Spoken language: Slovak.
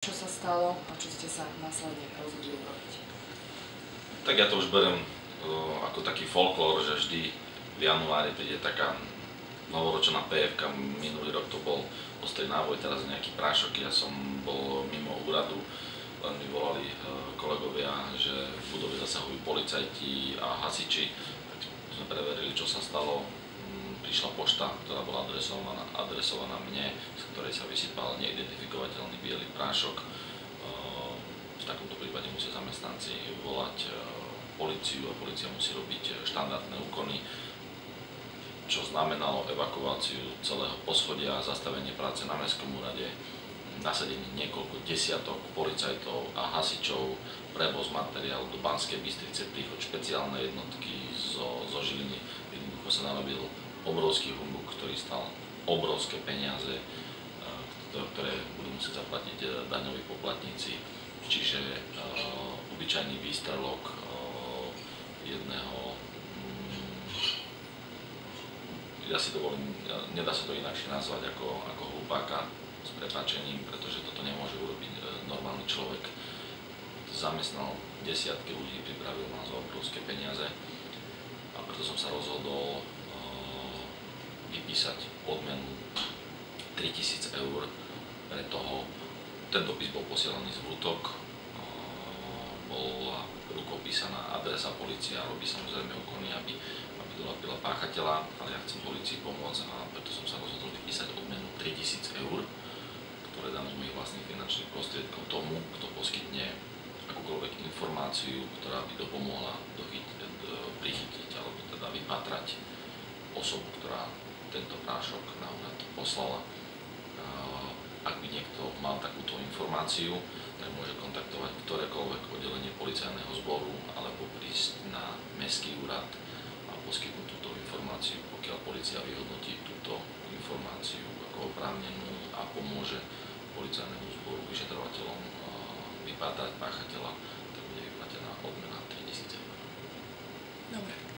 Čo sa stalo a čo ste sa následne rozhodli urobiť? Tak ja to už beriem ako taký folklór, že vždy v januári príde taká novoročná PF-ka. Minulý rok to bol ostrý náboj, teraz nejaký prášok. Ja som bol mimo úradu, len mi volali kolegovia, že v budove zasahujú policajti a hasiči. Tak sme preverili, čo sa stalo. Prišla pošta, ktorá bola adresovaná mne, z ktorej sa vysypal neidentifikovateľný biely prášok. V takomto prípade musia zamestnanci volať políciu a polícia musí robiť štandardné úkony, čo znamenalo evakuáciu celého poschodia, zastavenie práce na mestskom úrade, nasadenie niekoľko desiatok policajtov a hasičov, prevoz materiálu do Banskej Bystrice, príchod špeciálnej jednotky zo Žiliny. Jednoducho sa narobil obrovský humbuk, ktorý stal obrovské peniaze, ktoré budú musieť zaplatiť daňoví poplatníci. Čiže obyčajný výstrelok jedného, ja si dovolím, nedá sa to inakšie nazvať ako hlupáka, s prepáčením, pretože toto nemôže urobiť normálny človek. Zamestnal desiatky ľudí, pripravil nás za obrovské peniaze a preto som sa rozhodol vypísať odmenu 3000 eur pre toho. Ten dopis bol posielaný z Vrutok, bola rukopísaná adresa, polícia robí samozrejme úkony, aby dolapila páchateľa, ale ja chcem polícii pomôcť a preto som sa rozhodol vypísať odmenu 3000 eur, ktoré dám z mojich vlastných finančných prostriedkov tomu, kto poskytne akúkoľvek informáciu, ktorá by dopomohla prichytiť alebo teda vypatrať osobu, ktorá tento prášok na úrad poslala. Ak by niekto mal takúto informáciu, tak môže kontaktovať ktorékoľvek oddelenie policajného zboru alebo prísť na mestský úrad a poskytnúť túto informáciu, pokiaľ polícia vyhodnotí túto informáciu ako oprávnenú a pomôže policajnému zboru vyšetrovateľom vypátrať páchateľa, tak bude vyplatená odmena 3000 eur. Dobre.